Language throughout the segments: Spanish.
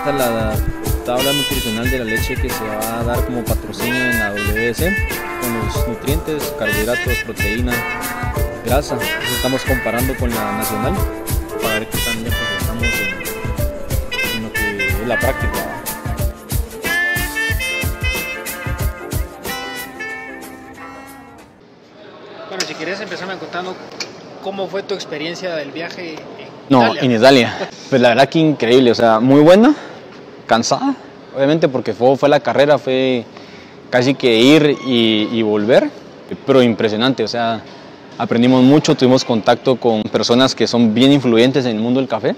esta es la tabla nutricional de la leche que se va a dar como patrocinio en la WBC, con los nutrientes, carbohidratos, proteína, grasa. Entonces estamos comparando con la nacional para ver qué tan lejos estamos en lo que es la práctica. Bueno, si quieres empezarme contando cómo fue tu experiencia del viaje en Italia. En Italia. Pues la verdad que increíble, o sea, muy buena, cansada, obviamente porque fue la carrera, fue casi que ir y volver, pero impresionante, o sea, aprendimos mucho, tuvimos contacto con personas que son bien influyentes en el mundo del café,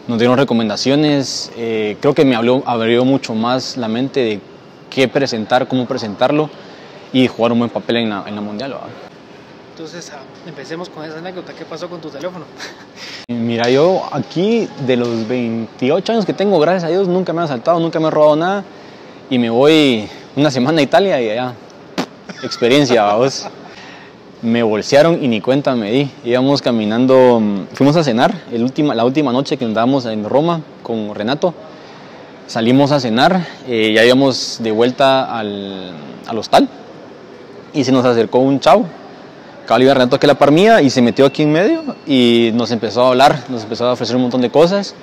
nos dieron recomendaciones, creo que me abrió mucho más la mente de qué presentar, cómo presentarlo y jugar un buen papel en la mundial, ¿verdad? Entonces, empecemos con esa anécdota. ¿Qué pasó con tu teléfono? Mira, yo aquí de los 28 años que tengo, gracias a Dios, nunca me han asaltado, nunca me he robado nada. Y me voy una semana a Italia y allá, experiencia, vamos. Me bolsearon y ni cuenta me di. Íbamos caminando, fuimos a cenar la última noche que andábamos en Roma con Renato. Salimos a cenar, ya íbamos de vuelta al hostal y se nos acercó un chavo. Cabal iba Renato aquí a la par mía y se metió aquí en medio y nos empezó a hablar, nos empezó a ofrecer un montón de cosas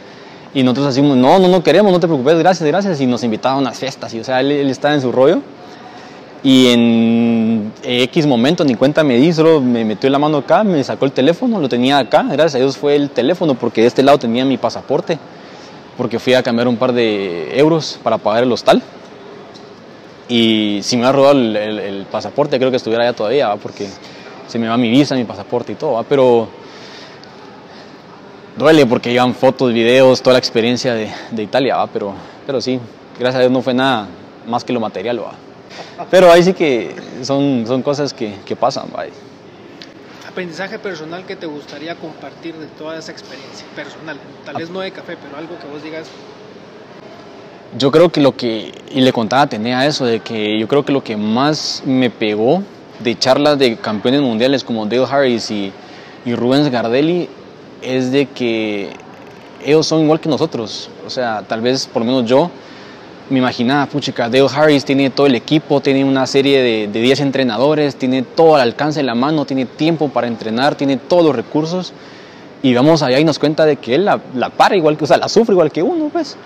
y nosotros decimos, no queremos, no te preocupes, gracias, y nos invitaba a unas fiestas y o sea, él estaba en su rollo y en X momento, ni cuenta me di, solo me metió la mano acá, me sacó el teléfono, lo tenía acá, gracias a Dios fue el teléfono porque de este lado tenía mi pasaporte porque fui a cambiar un par de euros para pagar el hostal y si me hubiera robado el pasaporte creo que estuviera allá todavía, ¿va? Porque se me va mi visa, mi pasaporte y todo, ¿va? Pero duele porque llevan fotos, videos, toda la experiencia de Italia, ¿va? Pero sí, gracias a Dios no fue nada más que lo material, ¿va? Pero ahí sí que son cosas que pasan, ¿va? Aprendizaje personal que te gustaría compartir de toda esa experiencia personal, tal vez no de café, pero algo que vos digas. Yo creo que y le contaba a Atenea eso, de que yo creo que lo que más me pegó de charlas de campeones mundiales como Dale Harris y Rubens Gardelli es de que ellos son igual que nosotros, o sea, tal vez por lo menos yo me imaginaba, puchica, Dale Harris tiene todo el equipo, tiene una serie de 10 entrenadores, tiene todo al alcance de la mano, tiene tiempo para entrenar, tiene todos los recursos y vamos allá y nos cuenta de que él la para igual que, o sea, la sufre igual que uno, pues.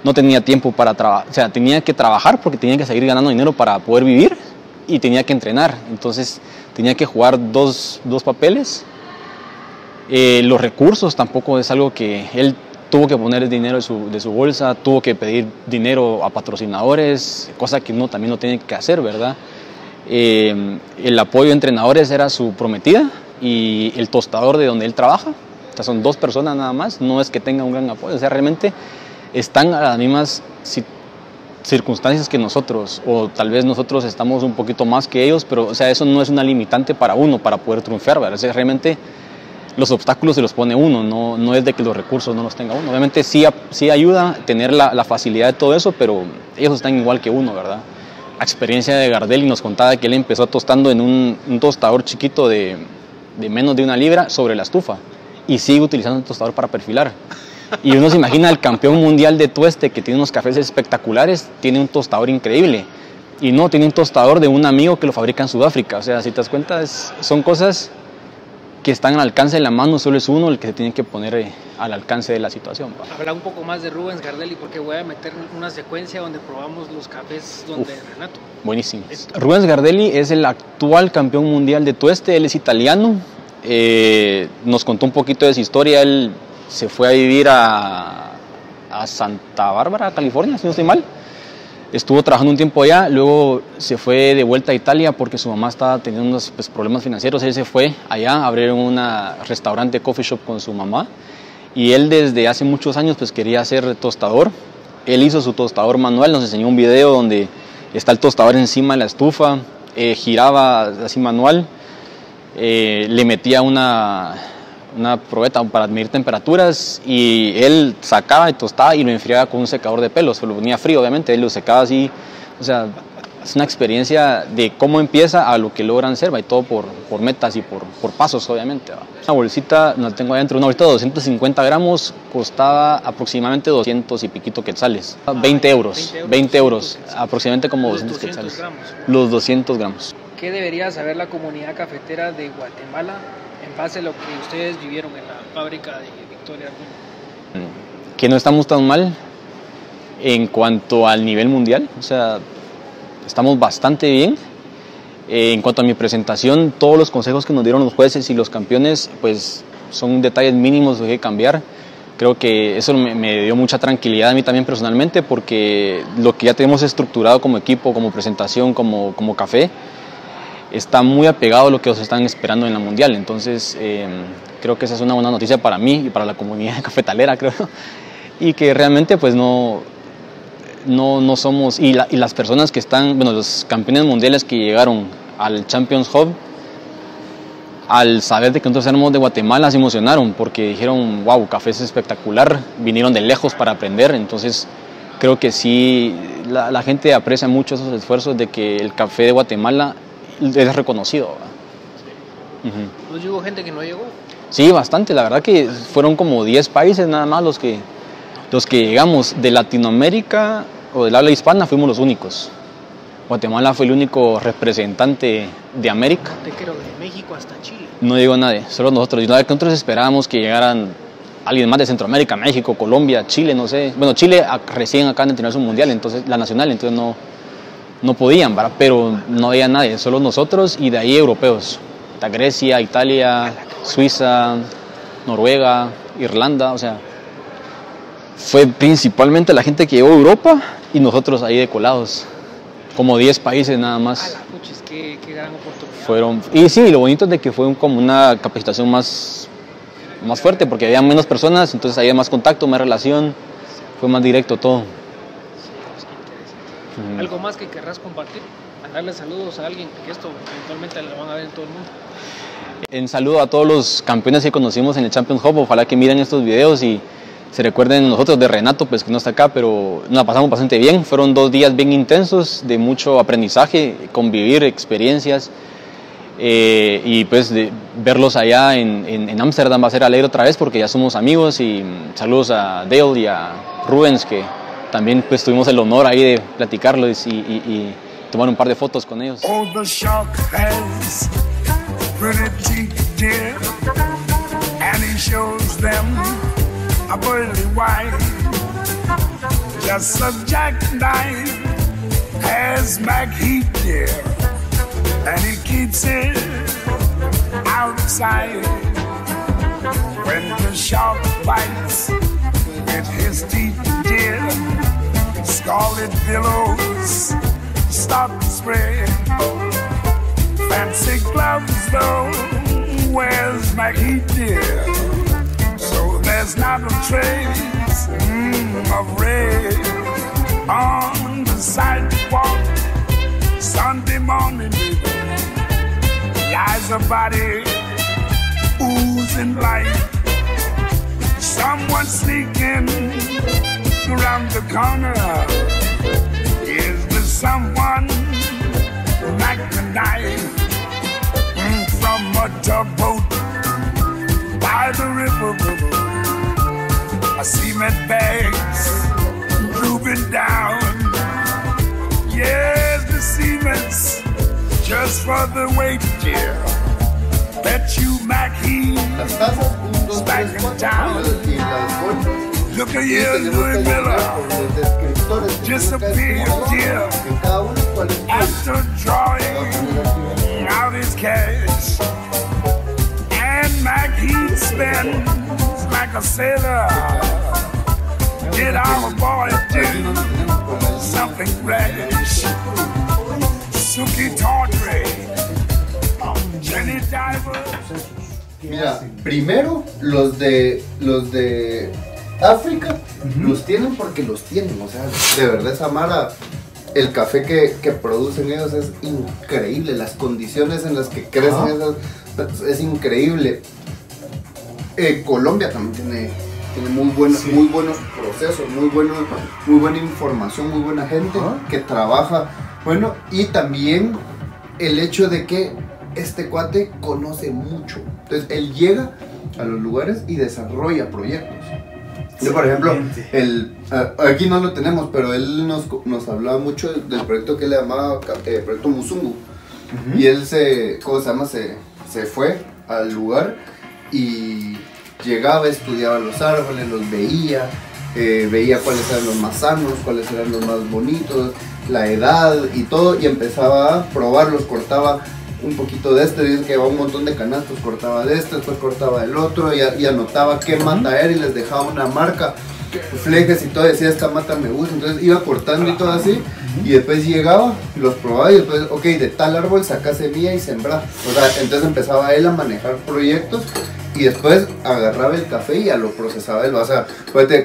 No tenía tiempo para trabajar, o sea, tenía que trabajar porque tenía que seguir ganando dinero para poder vivir y tenía que entrenar, entonces tenía que jugar dos papeles. Los recursos tampoco es algo que él tuvo que poner dinero de su bolsa, tuvo que pedir dinero a patrocinadores, cosa que uno también lo tiene que hacer, ¿verdad? El apoyo de entrenadores era su prometida y el tostador de donde él trabaja, o sea, son 2 personas nada más, no es que tenga un gran apoyo, o sea, realmente están a las mismas circunstancias que nosotros, o tal vez nosotros estamos un poquito más que ellos, pero o sea, eso no es una limitante para uno, para poder triunfar, ¿verdad? O sea, realmente los obstáculos se los pone uno, no es de que los recursos no los tenga uno. Obviamente sí ayuda tener la facilidad de todo eso, pero ellos están igual que uno, ¿verdad? La experiencia de Gardelli nos contaba que él empezó tostando en un tostador chiquito de menos de 1 libra sobre la estufa y sigue utilizando el tostador para perfilar. Y uno se imagina el campeón mundial de tueste que tiene unos cafés espectaculares, tiene un tostador increíble. Y no, tiene un tostador de un amigo que lo fabrica en Sudáfrica. O sea, si te das cuenta, son cosas que están al alcance de la mano, solo es uno el que se tiene que poner al alcance de la situación. Habla un poco más de Rubens Gardelli porque voy a meter una secuencia donde probamos los cafés donde Renato. Buenísimo. Rubens Gardelli es el actual campeón mundial de tueste, él es italiano. Nos contó un poquito de su historia, él se fue a vivir a Santa Bárbara, California, si no estoy mal. Estuvo trabajando un tiempo allá, luego se fue de vuelta a Italia porque su mamá estaba teniendo unos problemas financieros. Él se fue allá a abrir un restaurante, coffee shop con su mamá. Y él desde hace muchos años pues quería ser tostador. Él hizo su tostador manual, nos enseñó un video donde está el tostador encima de la estufa, giraba así manual, le metía una probeta para medir temperaturas y él sacaba y tostaba y lo enfriaba con un secador de pelos, lo ponía frío obviamente, él lo secaba así, o sea, es una experiencia de cómo empieza a lo que logran ser, ¿va? Y todo por metas y por pasos, obviamente, ¿va? Una bolsita, no la tengo adentro, una bolsita de 250 gramos costaba aproximadamente 200 y piquito quetzales. 20 euros, aproximadamente como 200 quetzales. Gramos. Los 200 gramos. ¿Qué debería saber la comunidad cafetera de Guatemala en base a lo que ustedes vivieron en la fábrica de Victoria Arguno? Que no estamos tan mal en cuanto al nivel mundial, o sea, estamos bastante bien. En cuanto a mi presentación, todos los consejos que nos dieron los jueces y los campeones, pues son detalles mínimos que hay que cambiar. Creo que eso me dio mucha tranquilidad a mí también personalmente, porque lo que ya tenemos estructurado como equipo, como presentación, como café, está muy apegado a lo que nos están esperando en la mundial. Entonces creo que esa es una buena noticia para mí y para la comunidad cafetalera, creo, y que realmente pues no somos, y las personas que están, bueno, los campeones mundiales que llegaron al Champions Hub, al saber de que nosotros éramos de Guatemala, se emocionaron porque dijeron, wow, café es espectacular, vinieron de lejos para aprender. Entonces creo que sí, la gente aprecia mucho esos esfuerzos de que el café de Guatemala es reconocido. ¿No llegó gente que no llegó? Sí, bastante, la verdad que fueron como 10 países nada más los que llegamos. De Latinoamérica o del habla hispana fuimos los únicos. Guatemala fue el único representante de América. Te creo, de México hasta Chile. No llegó nadie, solo nosotros. Nosotros esperábamos que llegaran alguien más de Centroamérica, México, Colombia, Chile, no sé. Bueno, Chile recién acaban de tener su mundial, entonces la nacional, entonces no podían, ¿verdad? Pero no había nadie, solo nosotros y de ahí europeos. De Grecia, Italia, Suiza, Noruega, Irlanda, o sea, fue principalmente la gente que llegó a Europa y nosotros ahí de colados, como 10 países nada más. Puchis, qué gran oportunidad. Y sí, lo bonito es de que fue como una capacitación más fuerte, porque había menos personas, entonces había más contacto, más relación, fue más directo todo. Sí, pues qué interesante. ¿Algo más que querrás compartir? Mandarle saludos a alguien, que esto eventualmente lo van a ver en todo el mundo. En saludo a todos los campeones que conocimos en el Champions Hub, ojalá que miren estos videos y se recuerden nosotros de Renato, pues que no está acá, pero nos la pasamos bastante bien. Fueron 2 días bien intensos, de mucho aprendizaje, convivir, experiencias, y pues de verlos allá en Ámsterdam va a ser alegre otra vez porque ya somos amigos. Y saludos a Dale y a Rubens, que también pues tuvimos el honor ahí de platicarlos y tomar un par de fotos con ellos. Oh, the shark has pretty teeth, dear, and he shows them a pearly white. Just a jackknife has McHeath, dear, and he keeps it outside. When the shark bites with his teeth, dear, scarlet billows start to spread. Fancy gloves though, where's McHeath, dear? So there's not a trace of red on the sidewalk. Sunday morning, lies a body oozing light. Someone sneaking around the corner. Is there someone like the knife from a tugboat by the river? A cement bags moving down. Yes, the cement's just for the weight, dear. Bet you McHeath back in town. Look at you, Louis Miller disappeared, dear, after drawing out his cash. And McHeath spends like a sailor. Did our boy do something rash? Suki Tawdry, Jenny Diver. Mira, primero los de África los tienen porque los tienen, o sea, de verdad esa mara, el café que producen ellos es increíble, las condiciones en las que crecen esas, es increíble. Colombia también tiene muy buenos procesos, muy buena información, muy buena gente que trabaja Bueno, y también el hecho de que este cuate conoce mucho. Entonces, él llega a los lugares y desarrolla proyectos. Yo, por ejemplo, aquí no lo tenemos, pero él nos hablaba mucho del proyecto que él llamaba Proyecto Musungu. Y él se fue al lugar y llegaba, estudiaba los árboles, los veía, veía cuáles eran los más sanos, cuáles eran los más bonitos, la edad y todo, y empezaba a probarlos, cortaba un poquito de este, dice que llevaba un montón de canastos, cortaba de este, después cortaba del otro y anotaba qué mata era y les dejaba una marca, flejes y todo, decía esta mata me gusta, entonces iba cortando y todo así, y después llegaba, los probaba y después, ok, de tal árbol saca semilla y sembra, o sea, entonces empezaba él a manejar proyectos y después agarraba el café y ya lo procesaba él, o sea,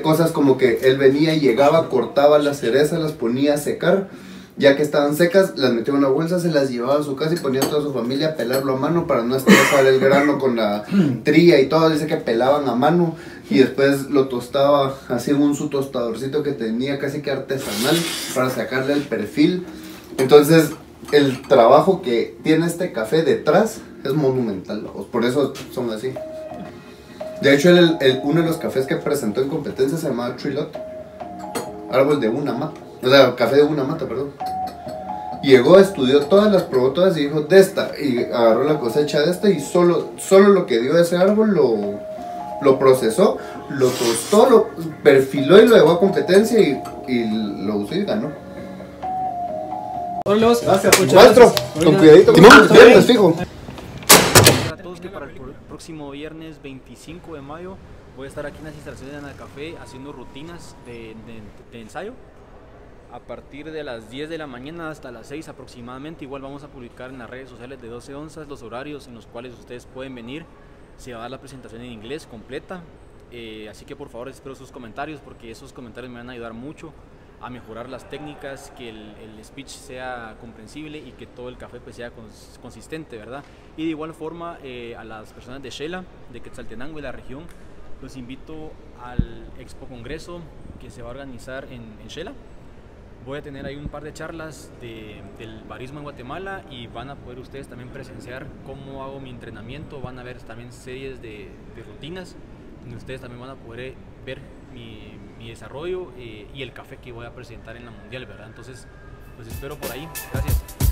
cosas como que él venía y llegaba, cortaba las cerezas, las ponía a secar. Ya que estaban secas, las metía en una bolsa, se las llevaba a su casa y ponía a toda su familia a pelarlo a mano para no estresar el grano con la tría y todo. Dice que pelaban a mano y después lo tostaba así en su tostadorcito que tenía casi que artesanal para sacarle el perfil. Entonces, el trabajo que tiene este café detrás es monumental, ¿no? Por eso son así. De hecho, uno de los cafés que presentó en competencia se llamaba Tree Lot, árbol de una mata. O sea, café de una mata, perdón. Llegó, estudió todas, las probó todas y dijo de esta. Y agarró la cosecha de esta y solo lo que dio de ese árbol lo procesó, lo tostó, lo perfiló y lo llevó a competencia y lo usó y ganó. Gracias. Maestro, con cuidadito. Timón, viernes fijo. A todos que para el próximo viernes 25 de mayo voy a estar aquí en las instalaciones de Anacafé haciendo rutinas de ensayo. A partir de las 10 de la mañana hasta las 6 aproximadamente, igual vamos a publicar en las redes sociales de 12 onzas los horarios en los cuales ustedes pueden venir. Se va a dar la presentación en inglés completa, así que por favor espero sus comentarios porque esos comentarios me van a ayudar mucho a mejorar las técnicas, que el speech sea comprensible y que todo el café pues sea consistente, ¿verdad? Y de igual forma a las personas de Xela, de Quetzaltenango y la región, los invito al Expo Congreso que se va a organizar en Xela. Voy a tener ahí un par de charlas del barismo en Guatemala y van a poder ustedes también presenciar cómo hago mi entrenamiento. Van a ver también series de rutinas donde ustedes también van a poder ver mi desarrollo y el café que voy a presentar en la mundial, ¿verdad? Entonces, pues espero por ahí. Gracias.